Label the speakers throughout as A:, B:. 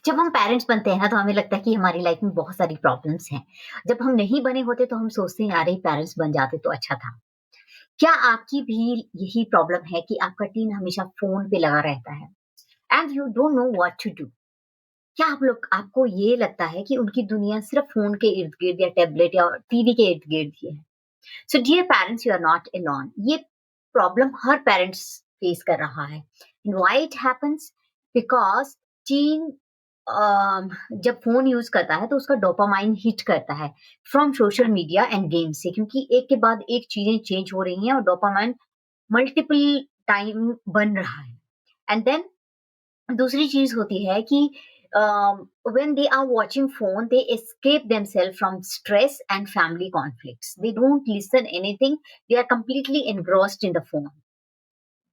A: जब हम पेरेंट्स बनते हैं ना, तो हमें लगता है कि हमारी लाइफ में बहुत सारी प्रॉब्लम्स हैं। जब हम नहीं बने होते तो हम सोचते हैं यार ये पेरेंट्स बन जाते तो अच्छा था। क्या आपकी भी यही प्रॉब्लम है कि आपका टीन हमेशा फ़ोन पे लगा रहता है and you don't know what to do? क्या आपको ये लगता है कि उनकी दुनिया सिर्फ़ फ़ोन के इर्द-गिर्द या टैबलेट या टीवी के इर्द-गिर्द ही है? So dear parents, you are not alone. ये प्रॉब्लम हर पेरेंट्स फेस कर रहा है। And why it happens? Because teen जब फ़ोन यूज़ करता है तो उसका डोपामाइन हिट करता है from social media and games से, क्योंकि एक के बाद एक चीज़ें चेंज हो रही हैं और डोपामाइन मल्टीपल टाइम बन रहा है। एंड देन दूसरी चीज़ होती है कि when they are watching phone, they escape themselves from stress and family conflicts. They don't listen anything. They are completely engrossed in the phone.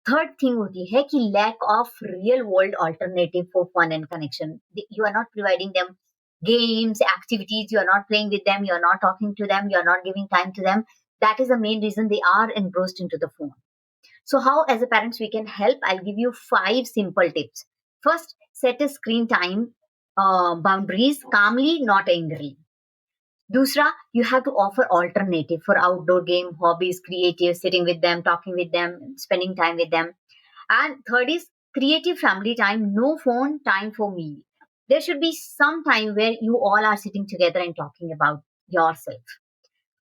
A: Third thing होती है कि lack of real world alternative for fun and connection. You are not providing them games, activities, you are not playing with them, you are not talking to them, you are not giving time to them. That is the main reason they are engrossed into the phone. So how as a parents we can help? I'll give you 5 simple tips. First, set a screen time boundaries calmly, not angrily. दूसरा, you have to offer alternative for outdoor game, hobbies, creative, sitting with them, talking with them, spending time with them. And third is creative family time, no phone, time for me. There should be some time where you all are sitting together and talking about yourself.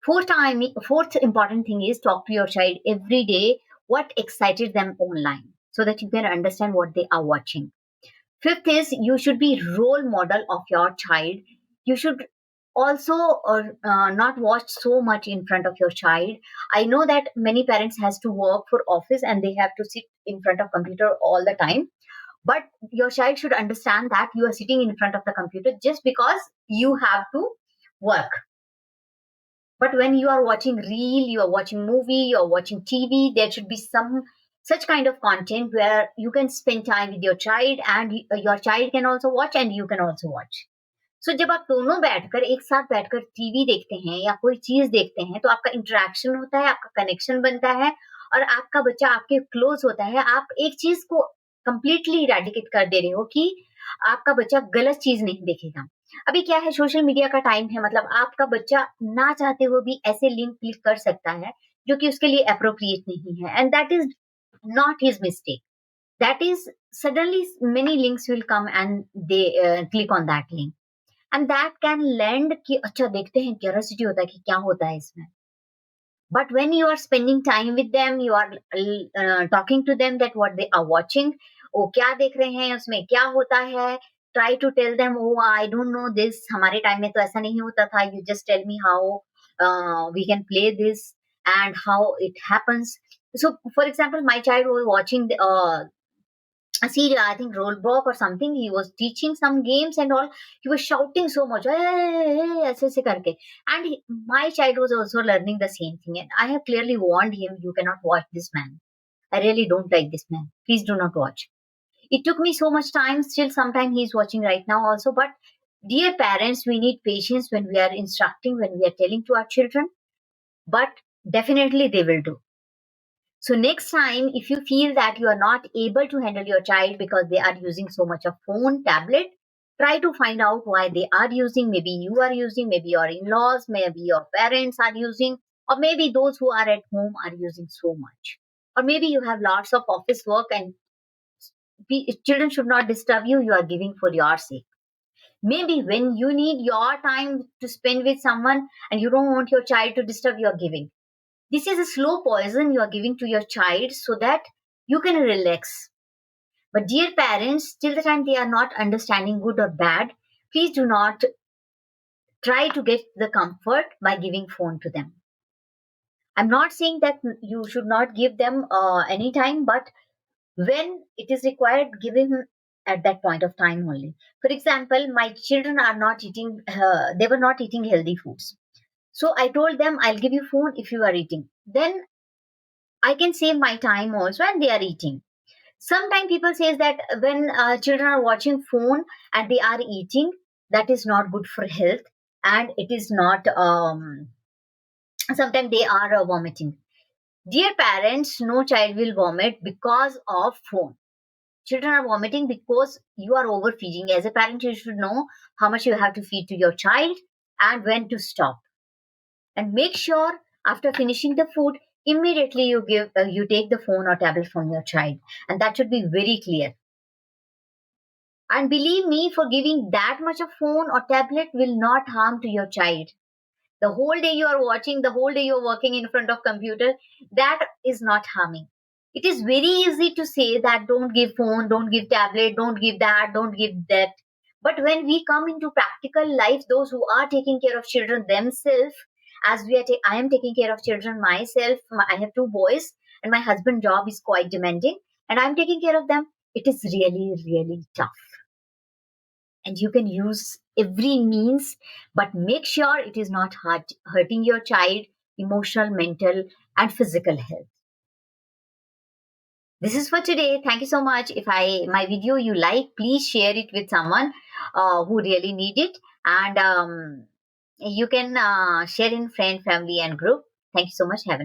A: Fourth important thing is talk to your child every day what excited them online so that you can understand what they are watching. Fifth is you should be role model of your child. You should also not watch so much in front of your child. I know that many parents has to work for office and they have to sit in front of computer all the time, but your child should understand that you are sitting in front of the computer just because you have to work. But when you are watching reel, you are watching movie, you are watching TV, there should be some such kind of content where you can spend time with your child and your child can also watch and you can also watch. सो जब आप दोनों बैठकर एक साथ बैठकर TV देखते हैं या कोई चीज देखते हैं तो आपका इंटरेक्शन होता है, आपका कनेक्शन बनता है और आपका बच्चा आपके क्लोज होता है। आप एक चीज को कंप्लीटली इरेडिकेट कर दे रहे हो कि आपका बच्चा गलत चीज नहीं देखेगा। अभी क्या है, सोशल मीडिया का टाइम है, मतलब आपका बच्चा ना चाहते हुए भी ऐसे लिंक क्लिक कर सकता है जो कि उसके लिए अप्रोप्रिएट नहीं है, and that is not his mistake. That is suddenly many links will come and they click on that link and that can lend कि अच्छा देखते हैं, क्यूरियोसिटी होता है कि क्या होता है इसमें। But when you are spending time with them, you are talking to them that what they are watching, वो क्या देख रहे हैं, उसमें क्या होता है। Try to tell them, oh I don't know this, हमारे टाइम में तो ऐसा नहीं होता था, you just tell me how we can play this and how it happens. So for example, my child was watching serial, I think Rollbrock or something. He was teaching some games and all. He was shouting so much, "Hey, hey, hey," ऐसे ऐसे करके. And my child was also learning the same thing. And I have clearly warned him, you cannot watch this man. I really don't like this man. Please do not watch. It took me so much time. Still, sometime he's watching right now also. But dear parents, we need patience when we are instructing, when we are telling to our children. But definitely they will do. So next time, if you feel that you are not able to handle your child because they are using so much of phone, tablet, try to find out why they are using. Maybe you are using, maybe your in-laws, maybe your parents are using, or maybe those who are at home are using so much. Or maybe you have lots of office work and children should not disturb you. You are giving for your sake. Maybe when you need your time to spend with someone and you don't want your child to disturb, you are giving. This is a slow poison you are giving to your child so that you can relax. But dear parents, till the time they are not understanding good or bad, please do not try to get the comfort by giving phone to them. I'm not saying that you should not give them anytime, but when it is required, give him at that point of time only. For example, my children are not eating, they were not eating healthy foods. So I told them, I'll give you phone if you are eating. Then I can save my time also and they are eating. Sometimes people says that when children are watching phone and they are eating, that is not good for health and it is not, sometimes they are vomiting. Dear parents, no child will vomit because of phone. Children are vomiting because you are overfeeding. As a parent, you should know how much you have to feed to your child and when to stop. And make sure after finishing the food, immediately you take the phone or tablet from your child, and that should be very clear. And believe me, for giving that much of phone or tablet will not harm to your child. The whole day you are watching, the whole day you're working in front of computer, that is not harming. It is very easy to say that don't give phone, don't give tablet, don't give that, don't give that. But when we come into practical life, those who are taking care of children themselves, as I am taking care of children myself. I have two boys, and my husband job is quite demanding, and I'm taking care of them. It is really, really tough, and you can use every means, but make sure it is not hurting your child emotional, mental, and physical health. This is for today. Thank you so much. If I my video you like, please share it with someone who really need it, and you can share in friend, family, and group. Thank you so much. Have a nice